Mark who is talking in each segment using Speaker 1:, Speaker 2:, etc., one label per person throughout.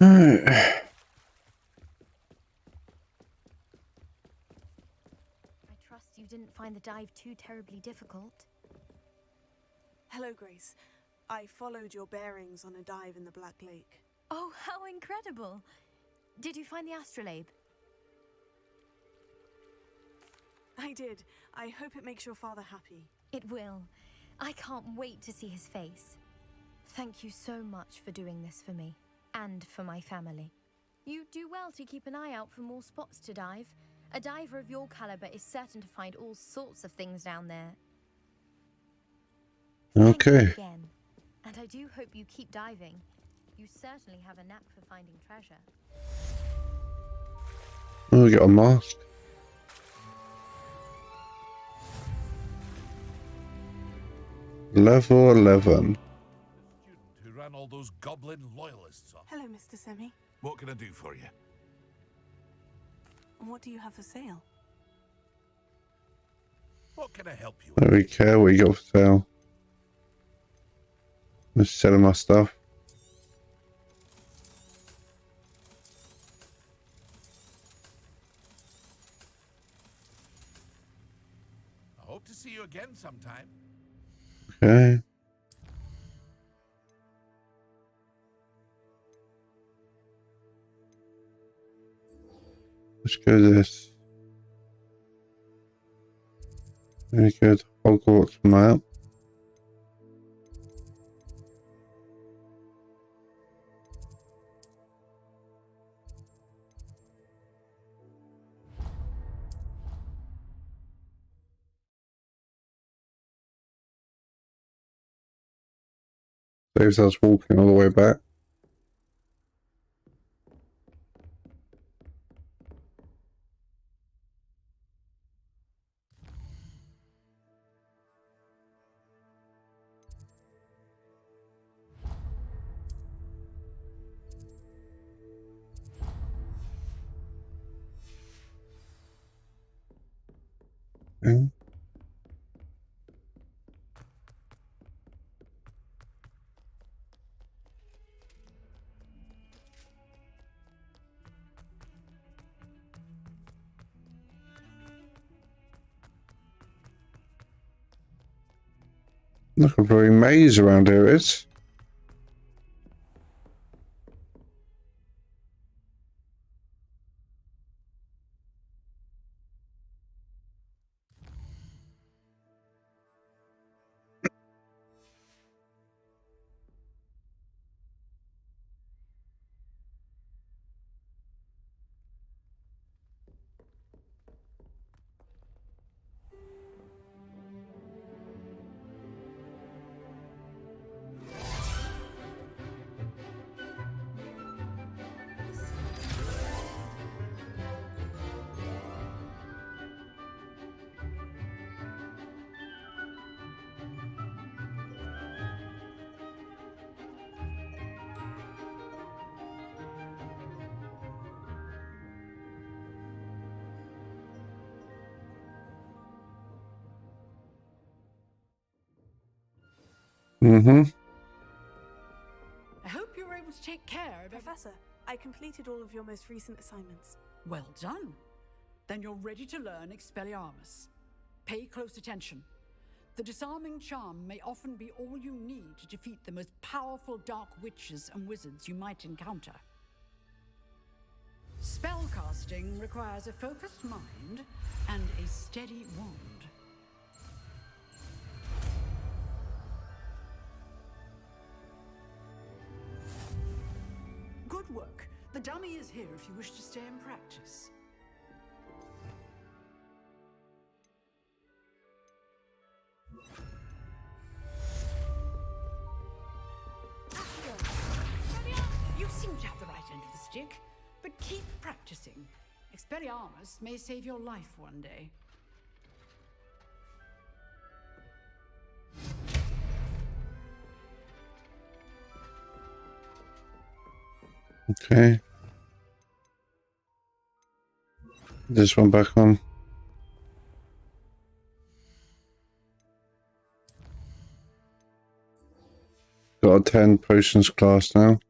Speaker 1: I
Speaker 2: trust you didn't find the dive too terribly difficult.
Speaker 3: Hello, Grace. I followed your bearings on a dive in the Black Lake.
Speaker 2: Oh, how incredible! Did you find the astrolabe?
Speaker 3: I did. I hope it makes your father happy.
Speaker 2: It will. I can't wait to see his face. Thank you so much for doing this for me, and for my family. You do well to keep an eye out for more spots to dive. A diver of your caliber is certain to find all sorts of things down there. Thank you again. And I do hope you keep diving. You certainly have a knack for finding treasure.
Speaker 1: Oh, we got a mask. Level 11.
Speaker 4: The student who ran all those goblin loyalists off.
Speaker 3: Hello, Mr. Semi.
Speaker 4: What can I do for you?
Speaker 3: What do you have for sale?
Speaker 4: What can I help you
Speaker 1: I don't really care what you got for sale. I'm just selling my stuff.
Speaker 4: I hope to see you again sometime.
Speaker 1: Okay. Let's go this. Very good. Hogwarts map. Saves us walking all the way back. Okay. Look, a very maze around here is. Mm-hmm.
Speaker 5: I hope you were able to take care of
Speaker 3: Professor, I completed all of your most recent assignments.
Speaker 5: Well done. Then you're ready to learn Expelliarmus. Pay close attention. The disarming charm may often be all you need to defeat the most powerful dark witches and wizards you might encounter. Spellcasting requires a focused mind and a steady wand. Good work. The dummy is here if you wish to stay and practice. You seem to have the right end of the stick, but keep practicing. Expelliarmus may save your life one day.
Speaker 1: Okay. This one back on. Got a 10 potions class now.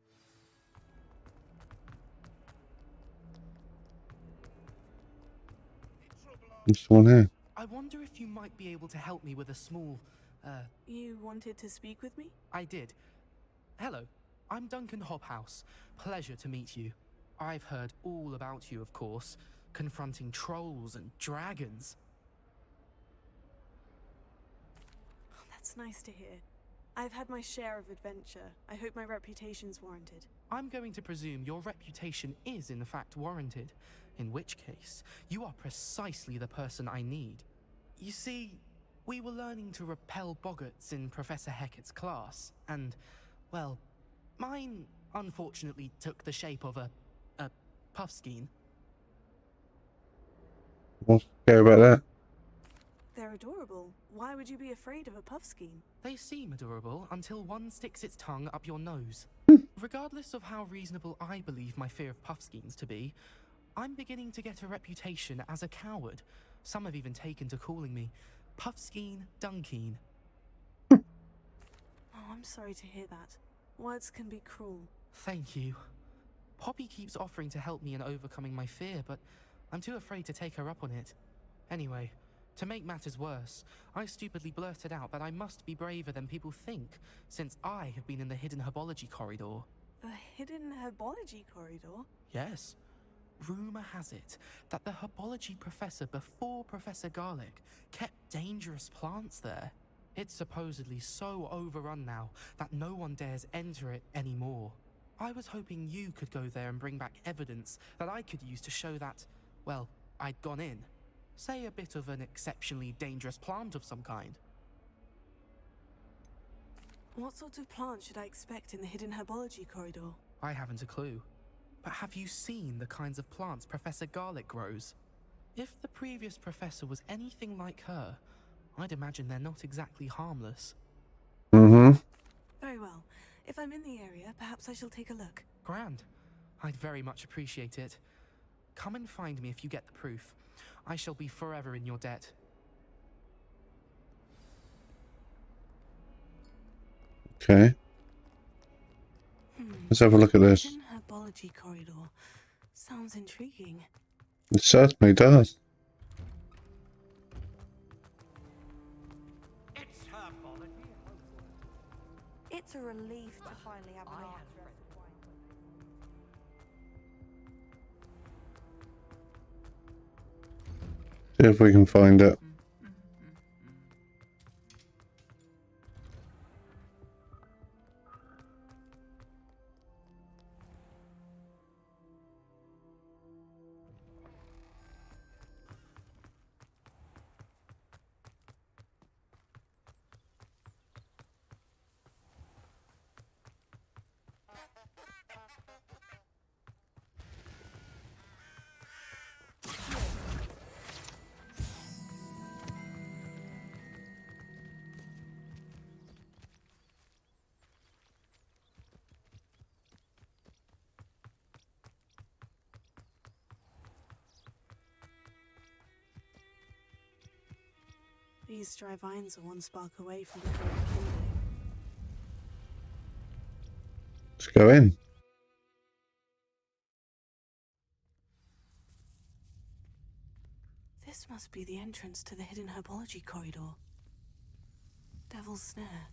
Speaker 1: There's one here.
Speaker 6: I wonder if you might be able to help me with a small,
Speaker 3: You wanted to speak with me?
Speaker 6: I did. Hello, I'm Duncan Hobhouse. Pleasure to meet you. I've heard all about you, of course, confronting trolls and dragons.
Speaker 3: Oh, that's nice to hear. I've had my share of adventure. I hope my reputation's warranted.
Speaker 6: I'm going to presume your reputation is in fact warranted, in which case, you are precisely the person I need. You see, we were learning to repel boggarts in Professor Hecat's class, and, well, mine unfortunately took the shape of a puffskein.
Speaker 1: What's scary about that?
Speaker 3: They're adorable. Why would you be afraid of a puffskein?
Speaker 6: They seem adorable until one sticks its tongue up your nose. Regardless of how reasonable I believe my fear of puffskeins to be, I'm beginning to get a reputation as a coward. Some have even taken to calling me Puffskein Dunkeen.
Speaker 3: Oh, I'm sorry to hear that. Words can be cruel.
Speaker 6: Thank you. Poppy keeps offering to help me in overcoming my fear, but I'm too afraid to take her up on it. Anyway, to make matters worse, I stupidly blurted out that I must be braver than people think, since I have been in the hidden herbology corridor.
Speaker 3: The hidden herbology corridor?
Speaker 6: Yes. Rumour has it that the herbology professor before Professor Garlic kept dangerous plants there. It's supposedly so overrun now that no one dares enter it anymore. I was hoping you could go there and bring back evidence that I could use to show that, well, I'd gone in. Say a bit of an exceptionally dangerous plant of some kind.
Speaker 3: What sort of plant should I expect in the hidden herbology corridor?
Speaker 6: I haven't a clue. But have you seen the kinds of plants Professor Garlic grows? If the previous professor was anything like her, I'd imagine they're not exactly harmless.
Speaker 1: Mm-hmm.
Speaker 3: Very well. If I'm in the area, perhaps I shall take a look.
Speaker 6: Grand. I'd very much appreciate it. Come and find me if you get the proof. I shall be forever in your debt.
Speaker 1: Okay. Let's have a look at this.
Speaker 3: Hidden herbology corridor. Sounds intriguing.
Speaker 1: It certainly does.
Speaker 7: It's herbology.
Speaker 8: It's a relief to finally have an answer.
Speaker 1: See if we can find it.
Speaker 3: These dry vines are one spark away from becoming kindling.
Speaker 1: Let's go in.
Speaker 3: This must be the entrance to the hidden herbology corridor. Devil's Snare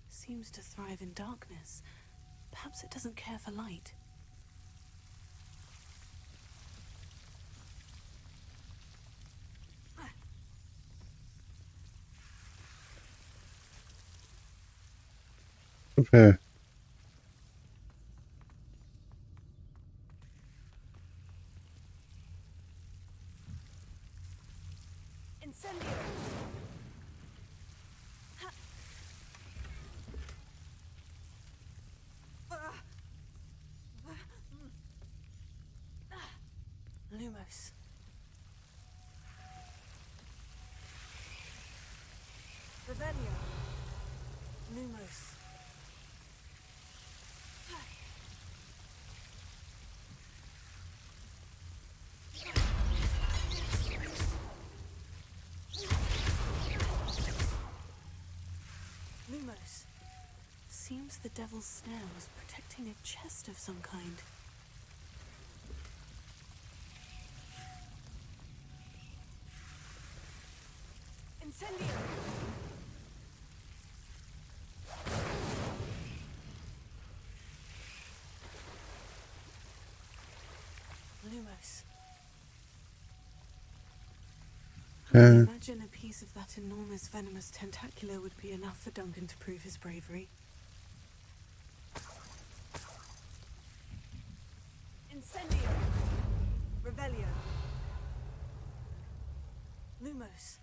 Speaker 3: seems to thrive in darkness. Perhaps it doesn't care for light.
Speaker 1: Prepare.
Speaker 3: Incendio! Lumos. Revelio. Lumos. Lumos. Seems the Devil's Snare was protecting a chest of some kind. Incendio! Lumos. I imagine a piece of that enormous venomous tentacula would be enough for Duncan to prove his bravery. Incendio! Revelio! Lumos.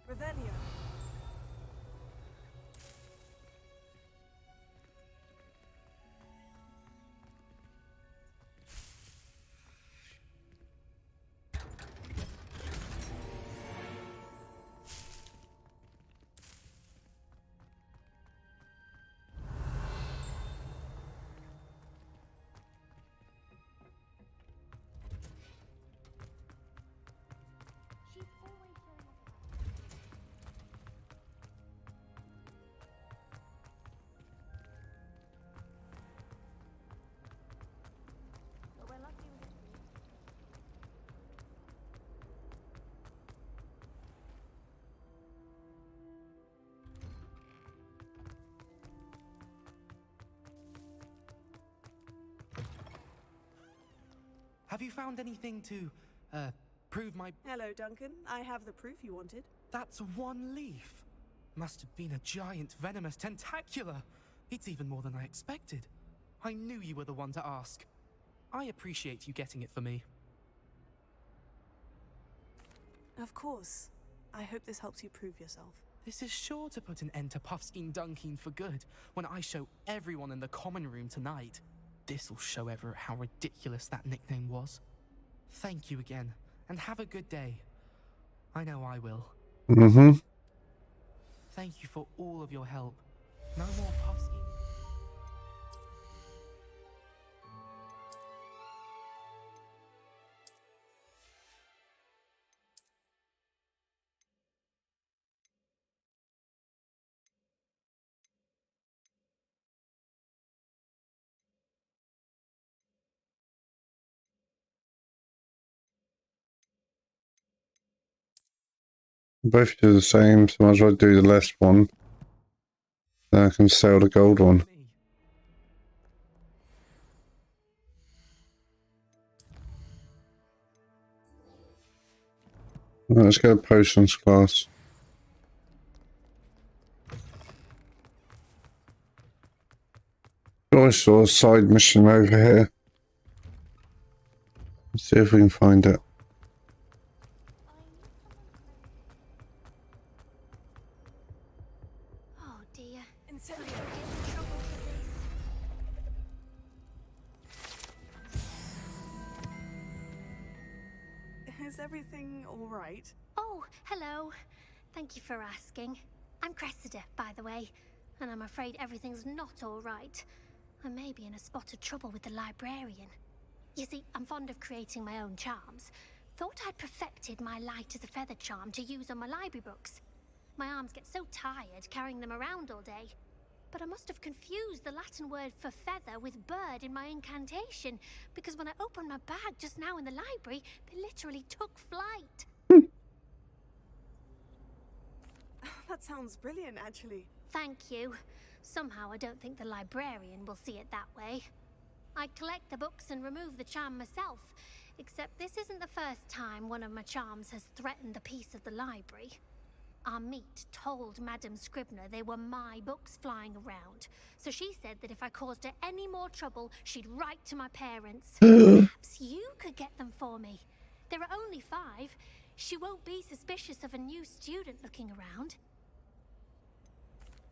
Speaker 3: Revelio.
Speaker 6: Have you found anything to, prove my...
Speaker 3: Hello, Duncan. I have the proof you wanted.
Speaker 6: That's one leaf. Must have been a giant venomous tentacula. It's even more than I expected. I knew you were the one to ask. I appreciate you getting it for me.
Speaker 3: Of course. I hope this helps you prove yourself.
Speaker 6: This is sure to put an end to Puffskein Dunkeen for good when I show everyone in the common room tonight. This'll show Everett how ridiculous that nickname was. Thank you again, and have a good day. I know I will.
Speaker 1: Mm-hmm.
Speaker 6: Thank you for all of your help. No more Puffskein.
Speaker 1: Both do the same, so might as well do the last one. Then I can sell the gold one. Right, let's go to potions class. I saw a side mission over here. Let's see if we can find it.
Speaker 2: Oh dear.
Speaker 3: Incendio!
Speaker 2: Get in trouble for this.
Speaker 3: Is everything all right?
Speaker 2: Oh, hello. Thank you for asking. I'm Cressida, by the way, and I'm afraid everything's not all right. I may be in a spot of trouble with the librarian. You see, I'm fond of creating my own charms. Thought I'd perfected my light as a feather charm to use on my library books. My arms get so tired carrying them around all day. But I must have confused the Latin word for feather with bird in my incantation, because when I opened my bag just now in the library, they literally took flight.
Speaker 3: That sounds brilliant, actually.
Speaker 2: Thank you. Somehow I don't think the librarian will see it that way. I collect the books and remove the charm myself, except this isn't the first time one of my charms has threatened the peace of the library. Our meet told Madame Scribner they were my books flying around, so she said that if I caused her any more trouble, she'd write to my parents. Perhaps you could get them for me. There are only 5. She won't be suspicious of a new student looking around.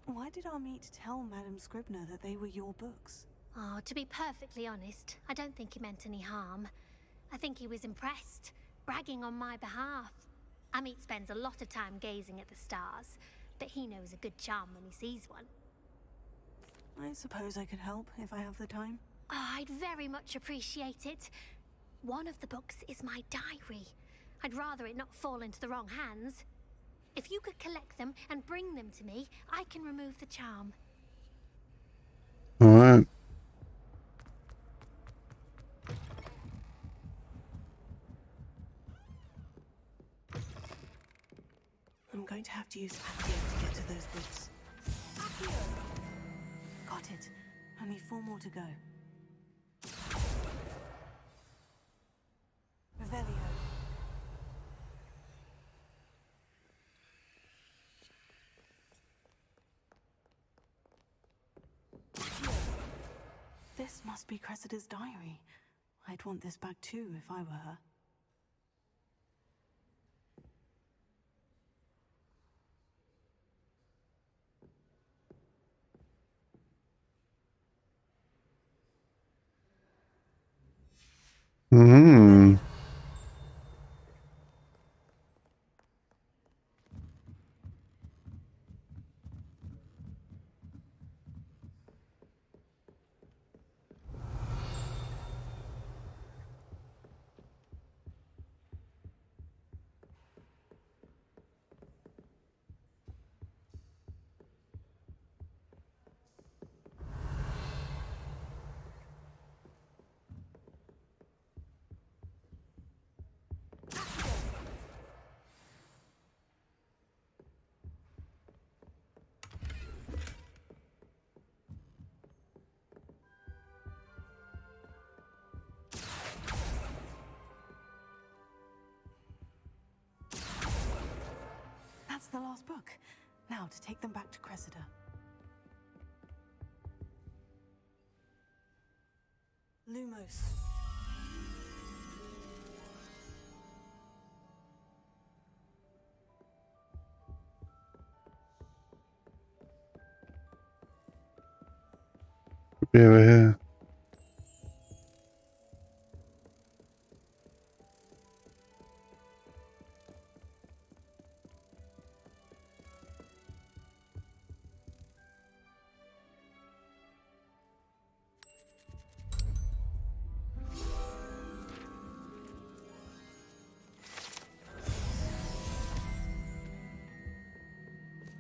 Speaker 3: Why did our meet tell Madame Scribner that they were your books?
Speaker 2: Oh, to be perfectly honest, I don't think he meant any harm. I think he was impressed, bragging on my behalf. Amit spends a lot of time gazing at the stars, but he knows a good charm when he sees one.
Speaker 3: I suppose I could help if I have the time.
Speaker 7: Oh, I'd very much appreciate it. One of the books is my diary. I'd rather it not fall into the wrong hands. If you could collect them and bring them to me, I can remove the charm.
Speaker 1: Alright.
Speaker 3: I'm going to have to use Accio to get to those books. Accio! Got it. Only 4 more to go. Revelio. Accio. This must be Cressida's diary. I'd want this back too if I were her.
Speaker 1: Hmm.
Speaker 3: That's the last book. Now to take them back to Cressida. Lumos.
Speaker 1: Be over here.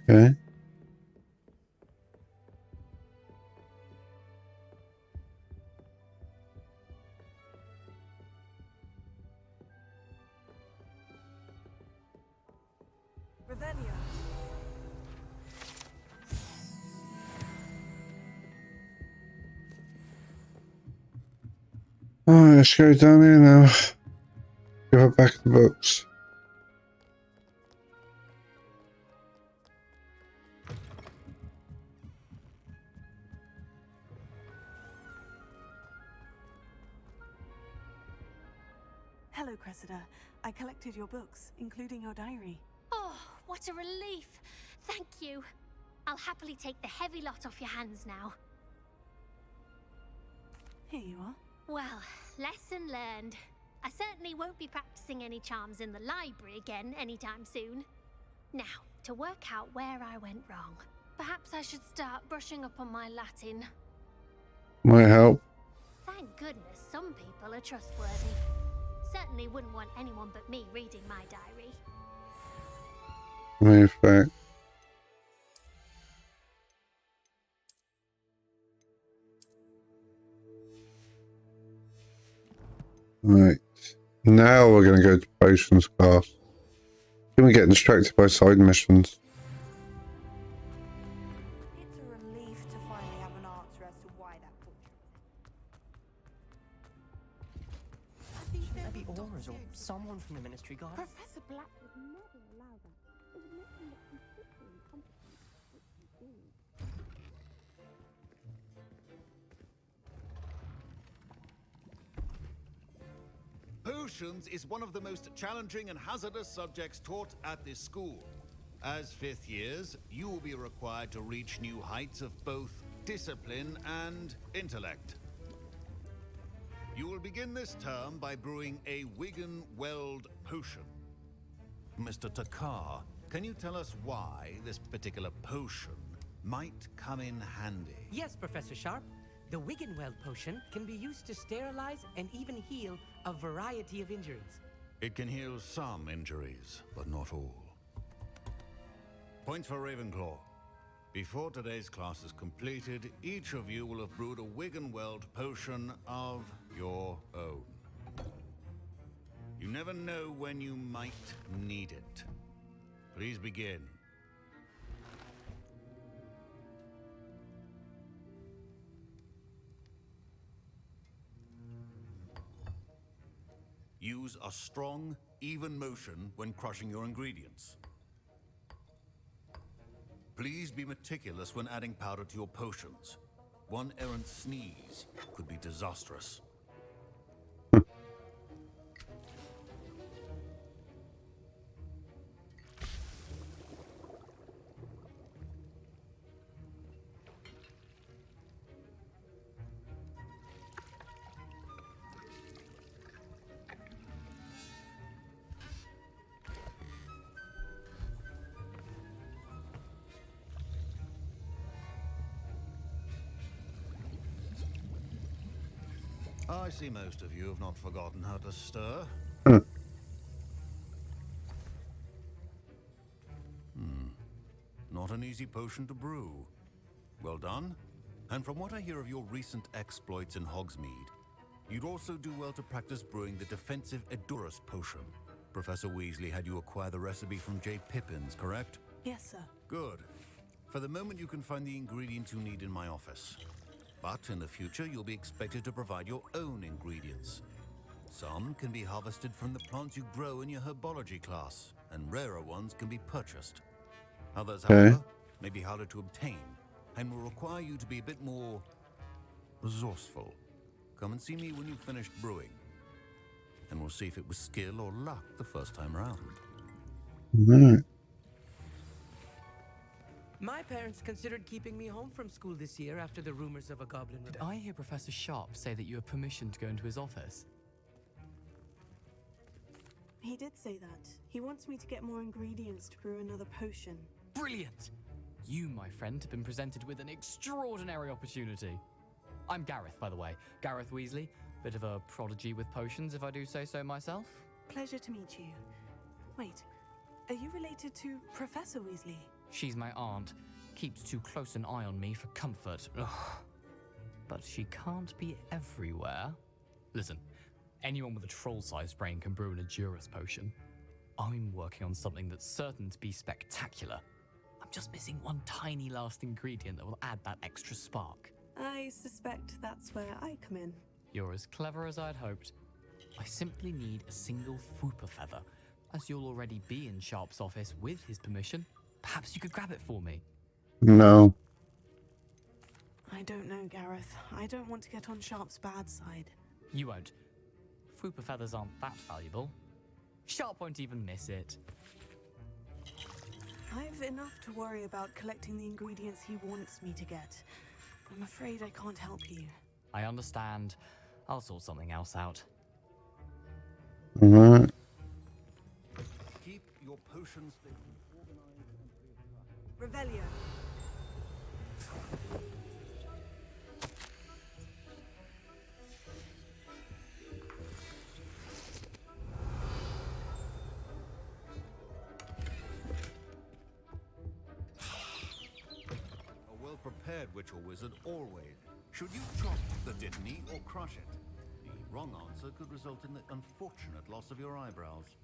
Speaker 1: Okay.
Speaker 3: Revelio.
Speaker 1: Alright, let's go down here now. Give her back the books.
Speaker 3: Hello, Cressida. I collected your books, including your diary.
Speaker 7: Oh, what a relief. Thank you. I'll happily take the heavy lot off your hands now.
Speaker 3: Here you are.
Speaker 7: Well, lesson learned. I certainly won't be practicing any charms in the library again anytime soon. Now, to work out where I went wrong. Perhaps I should start brushing up on my Latin.
Speaker 1: Might help.
Speaker 7: Thank goodness some people are trustworthy. Certainly wouldn't want anyone but me reading my diary.
Speaker 1: In fact. Right. Now we're going to go to potions class. Then we get distracted by side missions.
Speaker 8: It's a relief to finally have an answer as to why that portrait.
Speaker 9: Maybe auras or someone from the Ministry Guard.
Speaker 8: Professor Black would never allow that. It would make him look completely incompetent at what he's doing.
Speaker 10: Potions is one of the most challenging and hazardous subjects taught at this school. As 5th years, you will be required to reach new heights of both discipline and intellect. You will begin this term by brewing a Wigan-Weld potion. Mr. Takar, can you tell us why this particular potion might come in handy?
Speaker 9: Yes, Professor Sharp.
Speaker 11: The Wiggenweld potion can be used to sterilize and even heal a variety of injuries.
Speaker 10: It can heal some injuries, but not all. Points for Ravenclaw. Before today's class is completed, each of you will have brewed a Wiggenweld potion of your own. You never know when you might need it. Please begin. Use a strong, even motion when crushing your ingredients. Please be meticulous when adding powder to your potions. One errant sneeze could be disastrous. I see most of you have not forgotten how to stir. Not an easy potion to brew. Well done. And from what I hear of your recent exploits in Hogsmeade, you'd also do well to practice brewing the defensive Edurus potion. Professor Weasley had you acquire the recipe from J. Pippins, correct?
Speaker 3: Yes, sir.
Speaker 10: Good. For the moment, you can find the ingredients you need in my office. But in the future, you'll be expected to provide your own ingredients. Some can be harvested from the plants you grow in your herbology class, and rarer ones can be purchased. Others, however, may be harder to obtain, and will require you to be a bit more resourceful. Come and see me when you've finished brewing, and we'll see if it was skill or luck the first time around.
Speaker 1: Right.
Speaker 11: My parents considered keeping me home from school this year after the rumors of a goblin
Speaker 9: Did
Speaker 11: rebellion.
Speaker 9: I hear Professor Sharp say that you have permission to go into his office?
Speaker 8: He did say that. He wants me to get more ingredients to brew another potion.
Speaker 9: Brilliant! You, my friend, have been presented with an extraordinary opportunity. I'm Gareth, by the way. Gareth Weasley. Bit of a prodigy with potions, if I do say so myself.
Speaker 8: Pleasure to meet you. Wait, are you related to Professor Weasley?
Speaker 9: She's my aunt. Keeps too close an eye on me for comfort. Ugh. But she can't be everywhere. Listen, anyone with a troll-sized brain can brew an Edurus potion. I'm working on something that's certain to be spectacular. I'm just missing one tiny last ingredient that will add that extra spark.
Speaker 8: I suspect that's where I come in.
Speaker 9: You're as clever as I'd hoped. I simply need a single Fwooper feather. As you'll already be in Sharp's office with his permission, perhaps you could grab it for me.
Speaker 1: No.
Speaker 8: I don't know, Gareth. I don't want to get on Sharp's bad side.
Speaker 9: You won't. Fwooper feathers aren't that valuable. Sharp won't even miss it.
Speaker 8: I've enough to worry about collecting the ingredients he wants me to get. I'm afraid I can't help you.
Speaker 9: I understand. I'll sort something else out.
Speaker 1: Alright.
Speaker 10: Keep your potions organized and
Speaker 8: Revelio.
Speaker 10: A well-prepared witch or wizard always. Should you chop the dittany or crush it? The wrong answer could result in the unfortunate loss of your eyebrows.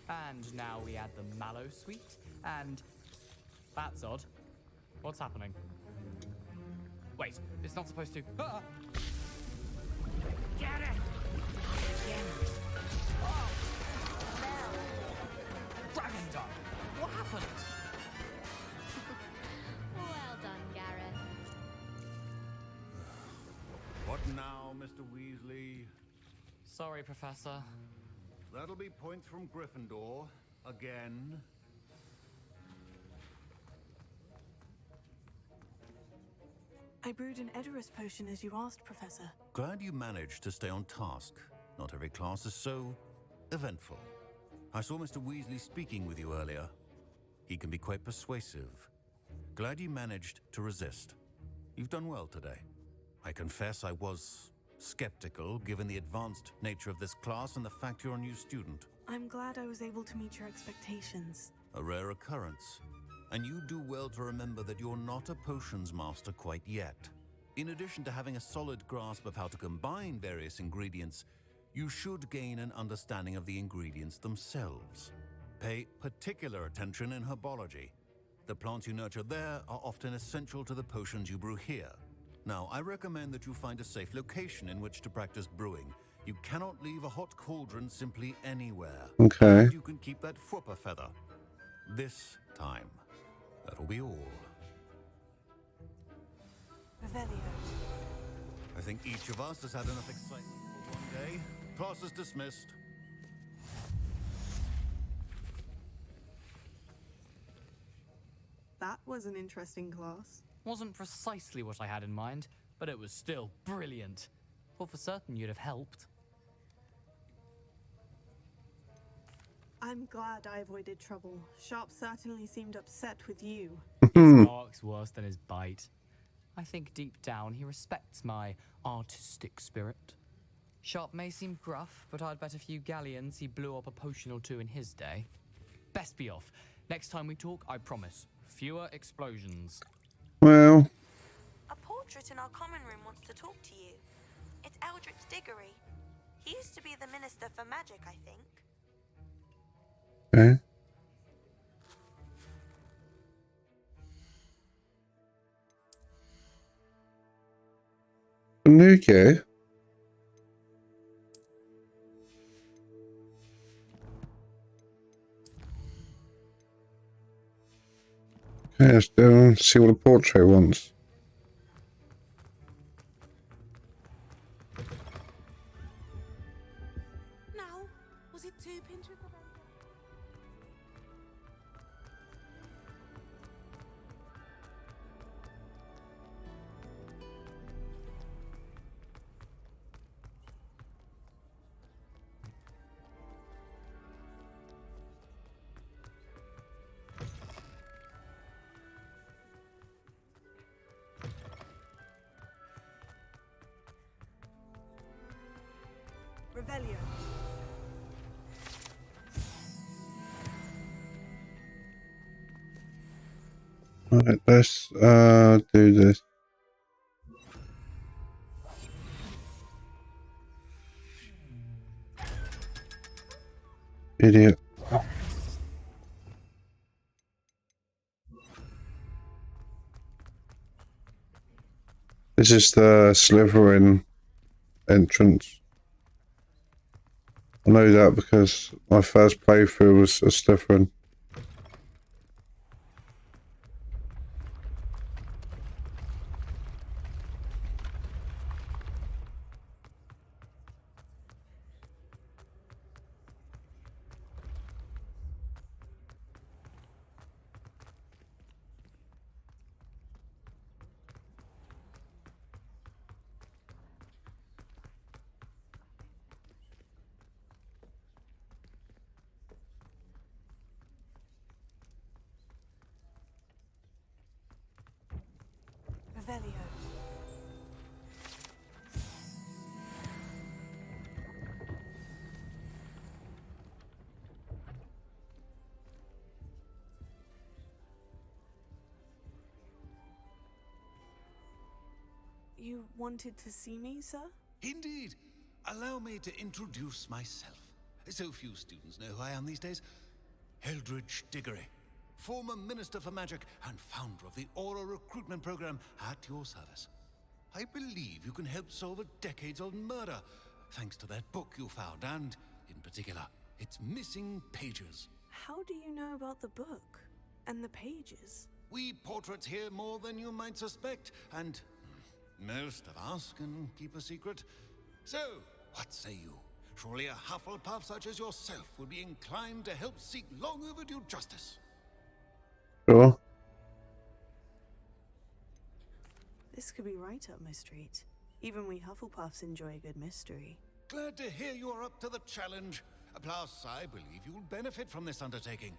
Speaker 9: And now we add the mallow sweet, and... That's odd. What's happening? Wait, it's not supposed to... Ah! Get it! Oh! Dragon Dog! What happened?
Speaker 2: Well done, Gareth.
Speaker 10: What now, Mr. Weasley?
Speaker 9: Sorry, Professor.
Speaker 10: That'll be points from Gryffindor. Again.
Speaker 8: I brewed an Edurus potion as you asked, Professor.
Speaker 10: Glad you managed to stay on task. Not every class is so eventful. I saw Mr. Weasley speaking with you earlier. He can be quite persuasive. Glad you managed to resist. You've done well today. I confess I was skeptical, given the advanced nature of this class and the fact you're a new student.
Speaker 3: I'm glad I was able to meet your expectations.
Speaker 10: A rare occurrence. And you do well to remember that you're not a potions master quite yet. In addition to having a solid grasp of how to combine various ingredients, you should gain an understanding of the ingredients themselves. Pay particular attention in herbology. The plants you nurture there are often essential to the potions you brew here. Now, I recommend that you find a safe location in which to practice brewing. You cannot leave a hot cauldron simply anywhere.
Speaker 1: Okay.
Speaker 10: And you can keep that Fwooper feather. This time. That'll be all.
Speaker 3: Revelio.
Speaker 10: I think each of us has had enough excitement for one day. Class is dismissed.
Speaker 3: That was an interesting class.
Speaker 9: Wasn't precisely what I had in mind, but it was still brilliant. Thought for certain you'd have helped.
Speaker 3: I'm glad I avoided trouble. Sharp certainly seemed upset with you.
Speaker 9: His bark's worse than his bite. I think deep down he respects my artistic spirit. Sharp may seem gruff, but I'd bet a few galleons he blew up a potion or two in his day. Best be off. Next time we talk, I promise, fewer explosions.
Speaker 1: Well,
Speaker 8: A portrait in our common room wants to talk to you. It's Eldritch Diggory. He used to be the Minister for Magic, I think.
Speaker 1: okay. Okay. Okay, let's go and see what the portrait wants.
Speaker 3: Now, was it too pinch of Revelio.
Speaker 1: Right, let's do this. Idiot. This is the Slytherin entrance. I know that because my first playthrough was a Slytherin.
Speaker 3: Revelio. You wanted to see me, sir?
Speaker 10: Indeed. Allow me to introduce myself. So few students know who I am these days. Eldritch Diggory, former Minister for Magic and founder of the Aura Recruitment Program at your service. I believe you can help solve a decades-old murder, thanks to that book you found, and, in particular, its missing pages.
Speaker 3: How do you know about the book and the pages?
Speaker 10: We portraits hear more than you might suspect, and most of us can keep a secret. So, what say you? Surely a Hufflepuff such as yourself would be inclined to help seek long overdue justice.
Speaker 1: Sure.
Speaker 3: This could be right up my street. Even we Hufflepuffs enjoy a good mystery.
Speaker 10: Glad to hear you are up to the challenge. Plus, I believe you'll benefit from this undertaking.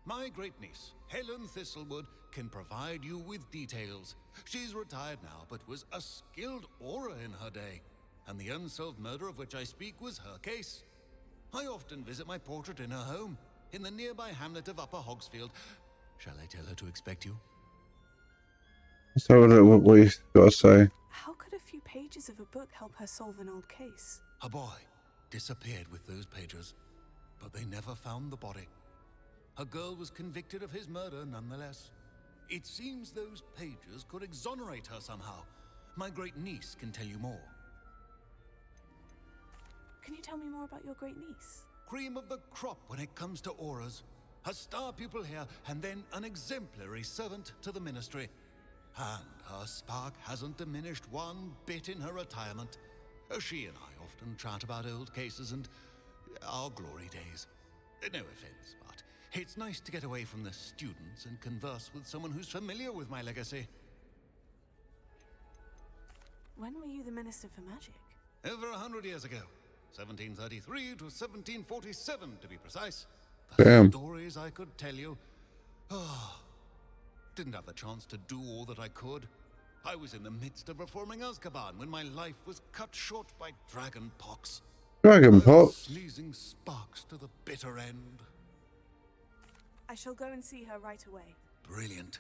Speaker 10: My great-niece, Helen Thistlewood, can provide you with details. She's retired now, but was a skilled aura in her day. And the unsolved murder of which I speak was her case. I often visit my portrait in her home, in the nearby hamlet of Upper Hogsfield. Shall I tell her to expect you?
Speaker 1: Let's have a look what he's got to say.
Speaker 3: How could a few pages of a book help her solve an old case?
Speaker 10: A boy disappeared with those pages, but they never found the body. A girl was convicted of his murder nonetheless. It seems those pages could exonerate her somehow. My great-niece can tell you more.
Speaker 3: Can you tell me more about your great-niece?
Speaker 10: Cream of the crop when it comes to auras. A star pupil here, and then an exemplary servant to the ministry. And her spark hasn't diminished one bit in her retirement. She and I often chat about old cases and our glory days. No offense, but it's nice to get away from the students and converse with someone who's familiar with my legacy.
Speaker 3: When were you the Minister for Magic?
Speaker 10: Over 100 years ago. 1733 to 1747, to be precise.
Speaker 1: Damn.
Speaker 10: The stories I could tell you. Oh, didn't have the chance to do all that I could. I was in the midst of reforming Azkaban when my life was cut short by dragon pox.
Speaker 1: Dragon
Speaker 10: I was
Speaker 1: pox?
Speaker 10: sneezing sparks to the bitter end.
Speaker 3: I shall go and see her right away.
Speaker 10: Brilliant.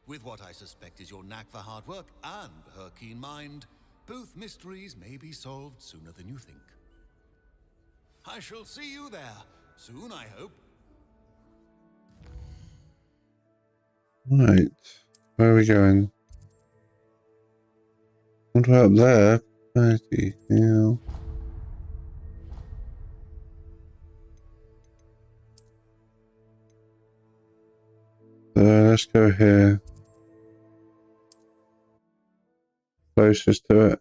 Speaker 10: With what I suspect is your knack for hard work and her keen mind, both mysteries may be solved sooner than you think. I shall see you there soon, I hope.
Speaker 1: Right. Where are we going? What about there? Bloody hell. Let's go here. Closest to it.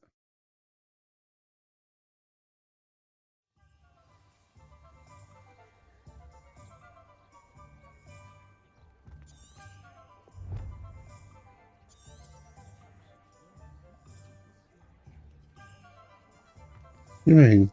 Speaker 1: You mean?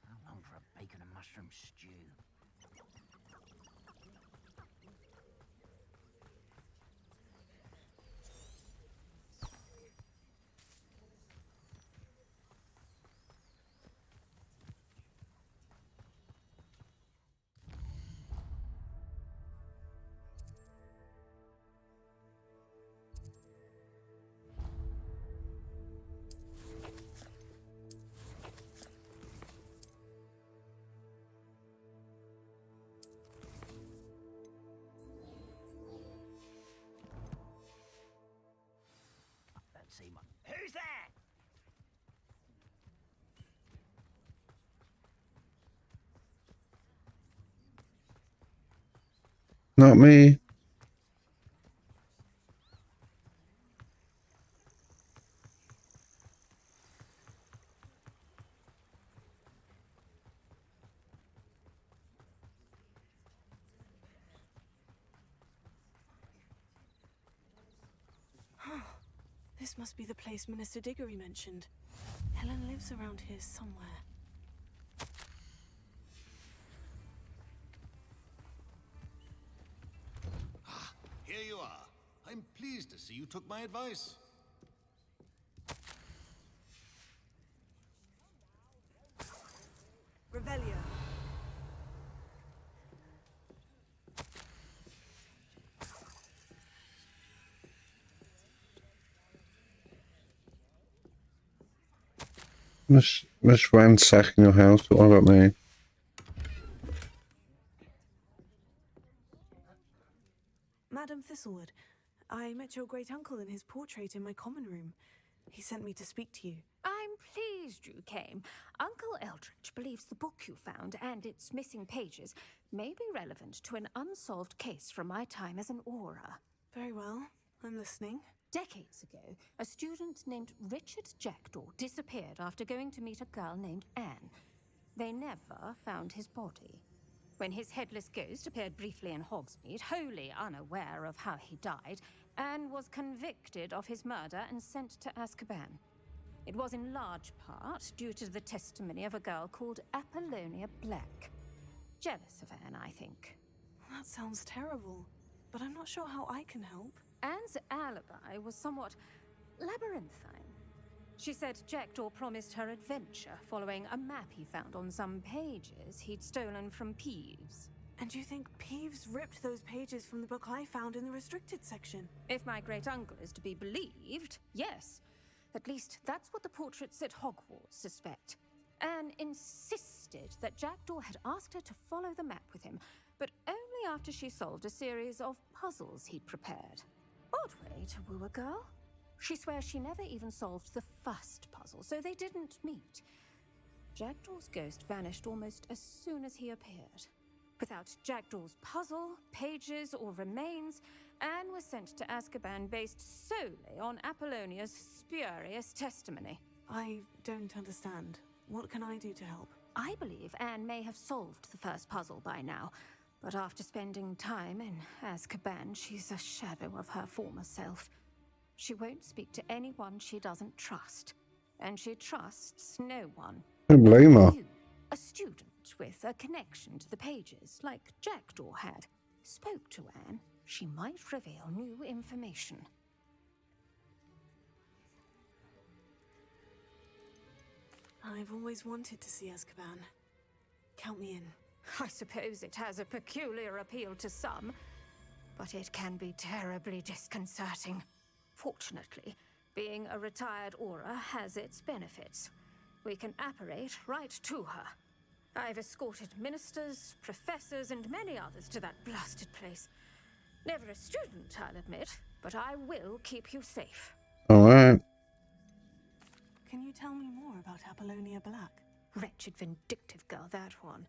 Speaker 12: How long for a bacon and mushroom stew? Let's see one. Who's there?
Speaker 1: Not me.
Speaker 3: This must be the place Minister Diggory mentioned. Helen lives around here somewhere.
Speaker 10: Here you are. I'm pleased to see you took my advice.
Speaker 3: Revelio.
Speaker 1: Just ransacking your house, but what about me?
Speaker 3: Madam Thistlewood, I met your great-uncle in his portrait in my common room. He sent me to speak to you.
Speaker 2: I'm pleased you came. Uncle Eldritch believes the book you found and its missing pages may be relevant to an unsolved case from my time as an Auror.
Speaker 3: Very well. I'm listening.
Speaker 2: Decades ago, a student named Richard Jackdaw disappeared after going to meet a girl named Anne. They never found his body. When his headless ghost appeared briefly in Hogsmeade, wholly unaware of how he died, Anne was convicted of his murder and sent to Azkaban. It was in large part due to the testimony of a girl called Apollonia Black. Jealous of Anne, I think.
Speaker 3: That sounds terrible, but I'm not sure how I can help.
Speaker 2: Anne's alibi was somewhat labyrinthine. She said Jackdaw promised her adventure following a map he found on some pages he'd stolen from Peeves.
Speaker 3: And you think Peeves ripped those pages from the book I found in the restricted section?
Speaker 2: If my great-uncle is to be believed, yes. At least that's what the portraits at Hogwarts suspect. Anne insisted that Jackdaw had asked her to follow the map with him, but only after she solved a series of puzzles he'd prepared. Odd way to woo a girl. She swears she never even solved the first puzzle, so they didn't meet. Jackdaw's ghost vanished almost as soon as he appeared. Without Jackdaw's puzzle, pages, or remains, Anne was sent to Azkaban based solely on Apollonia's spurious testimony.
Speaker 3: I don't understand. What can I do to help?
Speaker 2: I believe Anne may have solved the first puzzle by now, but after spending time in Azkaban, she's a shadow of her former self. She won't speak to anyone she doesn't trust, and she trusts no one.
Speaker 1: Don't blame her.
Speaker 2: You, a student with a connection to the pages, like Jackdaw had, spoke to Anne. She might reveal new information.
Speaker 3: I've always wanted to see Azkaban. Count me in.
Speaker 2: I suppose it has a peculiar appeal to some, but it can be terribly disconcerting. Fortunately, being a retired Auror has its benefits. We can apparate right to her. I've escorted ministers, professors, and many others to that blasted place. Never a student, I'll admit, but I will keep you safe.
Speaker 1: Alright.
Speaker 3: Can you tell me more about Apollonia Black?
Speaker 2: Wretched, vindictive girl, that one.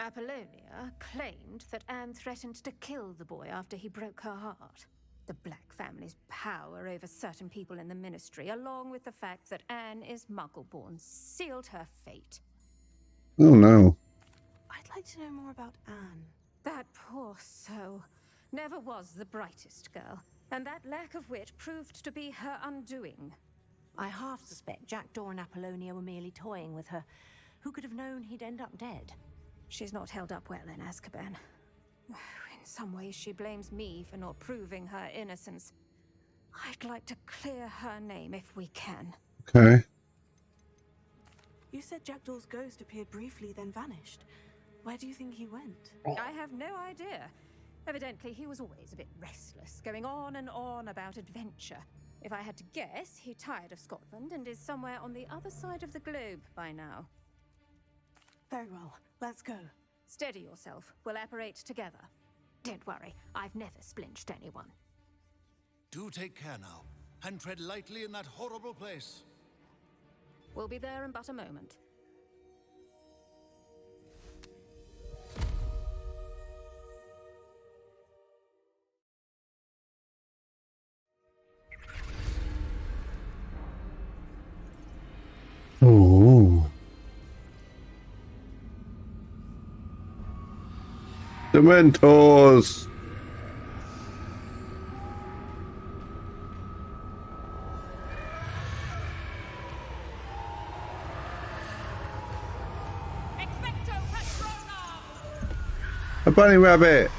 Speaker 2: Apollonia claimed that Anne threatened to kill the boy after he broke her heart. The Black family's power over certain people in the Ministry, along with the fact that Anne is Muggle-born, sealed her fate.
Speaker 1: Oh no.
Speaker 3: I'd like to know more about Anne.
Speaker 2: That poor soul never was the brightest girl, and that lack of wit proved to be her undoing.
Speaker 13: I half suspect Jackdaw and Apollonia were merely toying with her. Who could have known he'd end up dead?
Speaker 2: She's not held up well in Azkaban. In some ways, she blames me for not proving her innocence. I'd like to clear her name if we can.
Speaker 1: Okay.
Speaker 3: You said Jackdaw's ghost appeared briefly, then vanished. Where do you think he went?
Speaker 2: I have no idea. Evidently, he was always a bit restless, going on and on about adventure. If I had to guess, he tired of Scotland and is somewhere on the other side of the globe by now.
Speaker 3: Very well. Let's go.
Speaker 2: Steady yourself. We'll apparate together. Don't worry, I've never splinched anyone.
Speaker 10: Do take care now, and tread lightly in that horrible place.
Speaker 2: We'll be there in but a moment.
Speaker 1: Ooh. Dementors! bunny rabbit.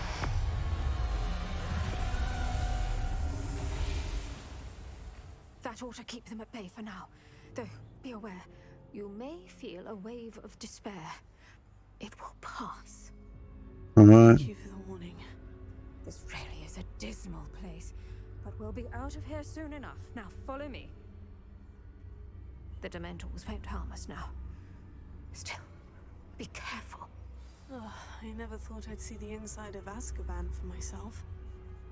Speaker 2: That ought to keep them at bay for now. Though, be aware, you may feel a wave of despair. It will pass.
Speaker 1: Alright.
Speaker 3: Thank you for the warning.
Speaker 2: This really is a dismal place, but we'll be out of here soon enough. Now follow me. The Dementors won't harm us now. Still, be careful.
Speaker 3: Oh, I never thought I'd see the inside of Azkaban for myself.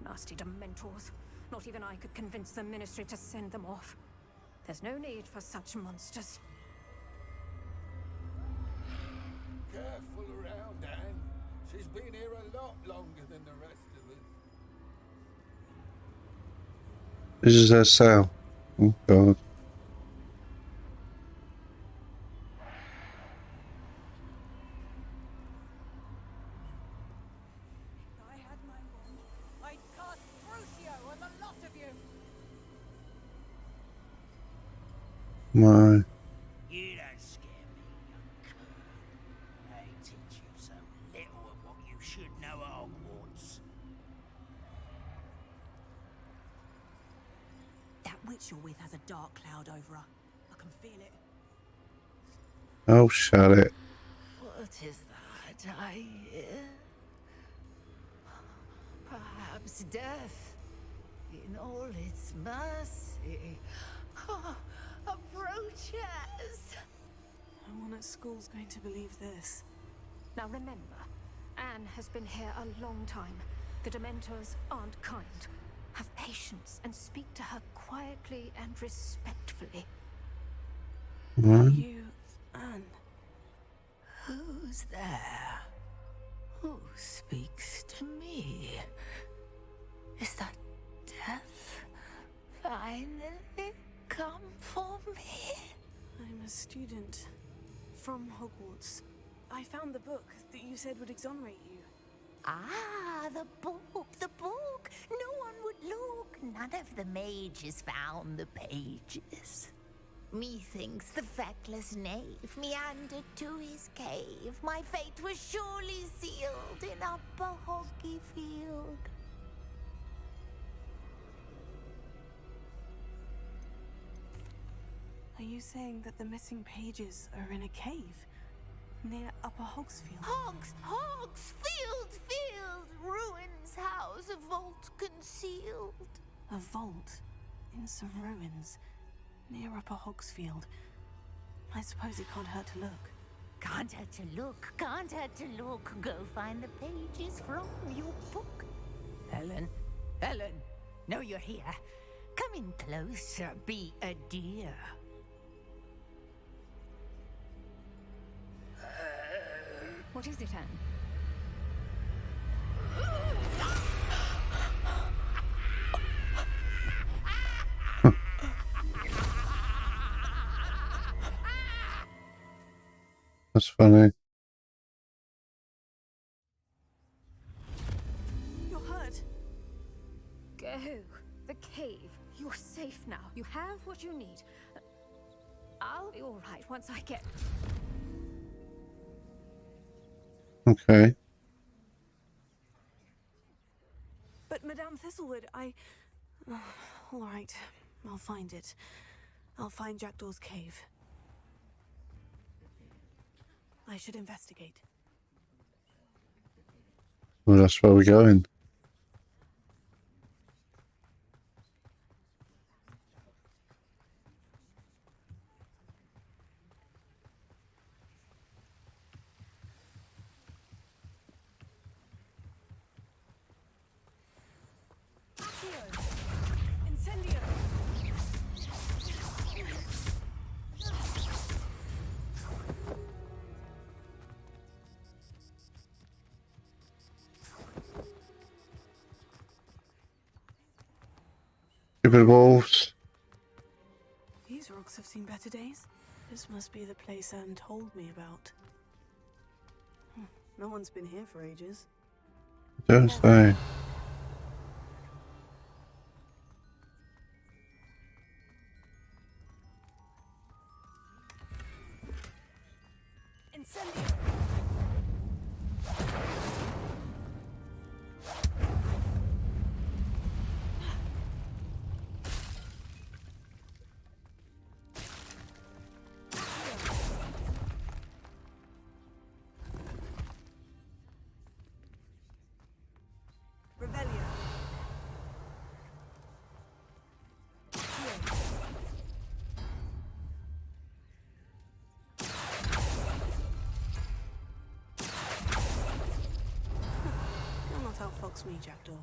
Speaker 2: Nasty Dementors. Not even I could convince the Ministry to send them off. There's no need for such monsters.
Speaker 14: Careful around, Anne. She's been here a lot longer than the rest of us.
Speaker 1: This is her cell. Oh god.
Speaker 5: I had my wand. I'd cast Crucio on the lot of you.
Speaker 1: My.
Speaker 12: You don't scare me, young cur. They teach you so little of what you should know at Hogwarts.
Speaker 13: That witch you're with has a dark cloud over her. I can feel it.
Speaker 1: Oh, shut it.
Speaker 15: What is that I hear? Perhaps death, in all its mercy, approaches.
Speaker 3: No one at school's going to believe this.
Speaker 2: Now remember, Anne has been here a long time. The Dementors aren't kind. Have patience and speak to her quietly and respectfully.
Speaker 1: What?
Speaker 3: You, Anne.
Speaker 15: Who's there? Who speaks to me? Is that death finally come for me?
Speaker 3: I'm a student from Hogwarts. I found the book that you said would exonerate you.
Speaker 15: Ah, the book, the book. No one would look. None of the mages found the pages. Methinks the feckless knave meandered to his cave. My fate was surely sealed in Upper Hoggyfield.
Speaker 3: Are you saying that the missing pages are in a cave near Upper Hogsfield?
Speaker 15: Hogsfield, field, ruins house, a vault concealed.
Speaker 3: A vault in some ruins near Upper Hogsfield. I suppose it can't hurt to look.
Speaker 15: Can't hurt to look, can't hurt to look. Go find the pages from your book. Helen, Helen, know you're here. Come in closer, be a dear.
Speaker 2: What is it, Anne?
Speaker 1: That's funny.
Speaker 3: You're hurt.
Speaker 2: Go. The cave. You're safe now. You have what you need. I'll be all right once I get...
Speaker 1: Okay.
Speaker 3: But Madame Thistlewood, all right, I'll find it. I'll find Jackdaw's cave. I should investigate.
Speaker 1: Well, that's where we're going.
Speaker 3: Incendio!
Speaker 1: Stupid wolves.
Speaker 3: These rocks have seen better days. This must be the place Anne told me about. No one's been here for ages.
Speaker 1: Don't say.
Speaker 3: Incendio! me, Jackdaw.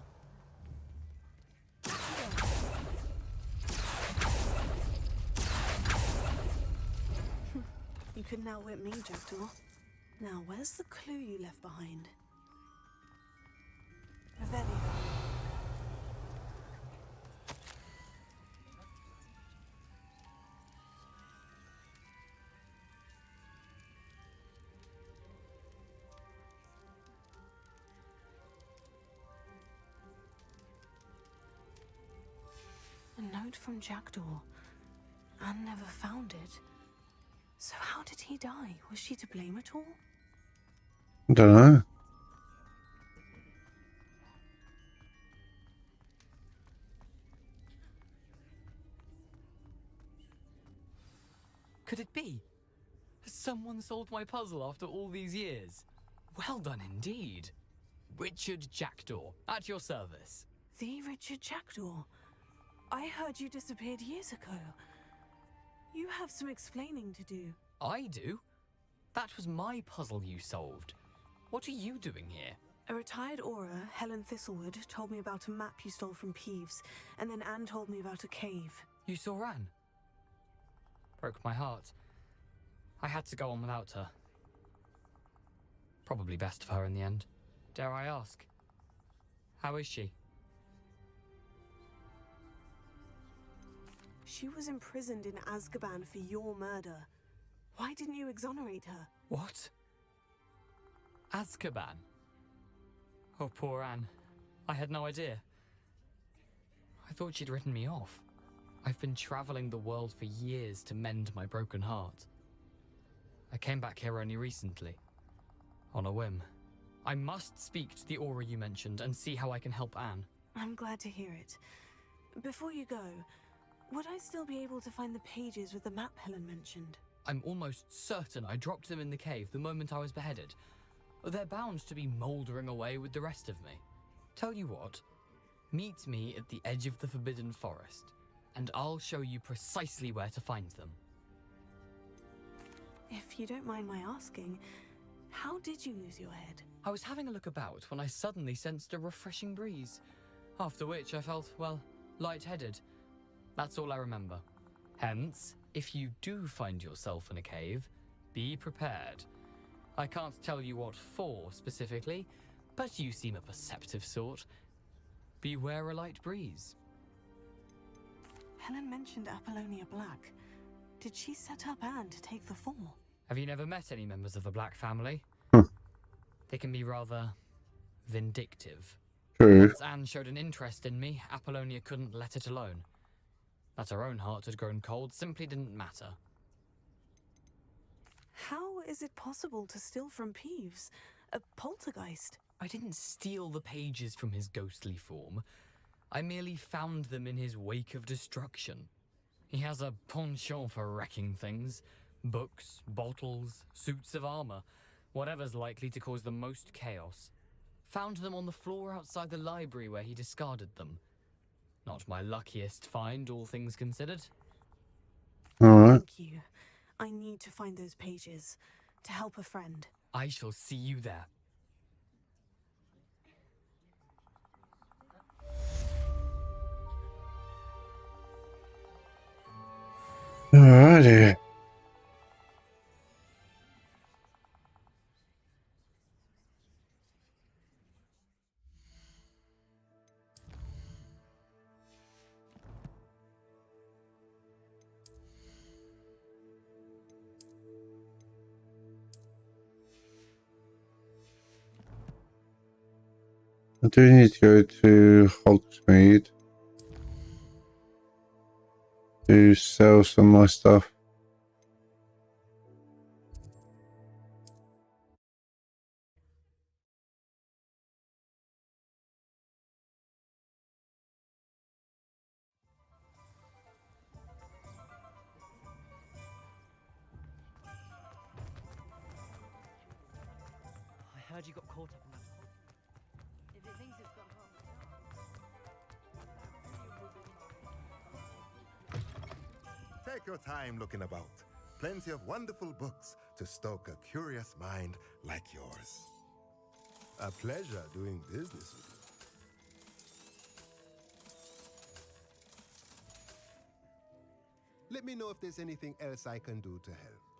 Speaker 3: You couldn't outwit me, Jackdaw. Now, where's the clue you left behind? Revelio. A note from Jackdaw. Anne never found it. So how did he die? Was she to blame at all?
Speaker 1: I don't know.
Speaker 9: Could it be? Has someone solved my puzzle after all these years? Well done indeed. Richard Jackdaw, at your service.
Speaker 3: The Richard Jackdaw? I heard you disappeared years ago. You have some explaining to do.
Speaker 9: I do? That was my puzzle you solved. What are you doing here?
Speaker 3: A retired Aura, Helen Thistlewood, told me about a map you stole from Peeves, and then Anne told me about a cave.
Speaker 9: You saw Anne? Broke my heart. I had to go on without her. Probably best for her in the end. Dare I ask? How is she?
Speaker 3: She was imprisoned in Azkaban for your murder. Why didn't you exonerate her?
Speaker 9: What? Azkaban? Oh, poor Anne. I had no idea. I thought she'd written me off. I've been traveling the world for years to mend my broken heart. I came back here only recently, on a whim. I must speak to the Aura you mentioned and see how I can help Anne.
Speaker 3: I'm glad to hear it. Before you go, would I still be able to find the pages with the map Helen mentioned?
Speaker 9: I'm almost certain I dropped them in the cave the moment I was beheaded. They're bound to be mouldering away with the rest of me. Tell you what, meet me at the edge of the Forbidden Forest, and I'll show you precisely where to find them.
Speaker 3: If you don't mind my asking, how did you lose your head?
Speaker 9: I was having a look about when I suddenly sensed a refreshing breeze, after which I felt, well, lightheaded. That's all I remember. Hence, if you do find yourself in a cave, be prepared. I can't tell you what for specifically, but you seem a perceptive sort. Beware a light breeze.
Speaker 3: Helen mentioned Apollonia Black. Did she set up Anne to take the fall?
Speaker 9: Have you never met any members of the Black family?
Speaker 1: Hmm.
Speaker 9: They can be rather vindictive.
Speaker 1: True.
Speaker 9: Once Anne showed an interest in me, Apollonia couldn't let it alone. That her own heart had grown cold simply didn't matter.
Speaker 3: How is it possible to steal from Peeves? A poltergeist?
Speaker 9: I didn't steal the pages from his ghostly form. I merely found them in his wake of destruction. He has a penchant for wrecking things. Books, bottles, suits of armor, whatever's likely to cause the most chaos. Found them on the floor outside the library where he discarded them. Not my luckiest find, all things considered.
Speaker 1: Alright.
Speaker 3: Thank you. I need to find those pages to help a friend.
Speaker 9: I shall see you there.
Speaker 1: Alrighty. I do need to go to Hogsmeade to sell some of my stuff.
Speaker 16: I heard you got caught up in that. If it thinks it's got half.
Speaker 17: Take your time looking about. Plenty of wonderful books to stoke a curious mind like yours. A pleasure doing business with you.
Speaker 18: Let me know if there's anything else I can do to help.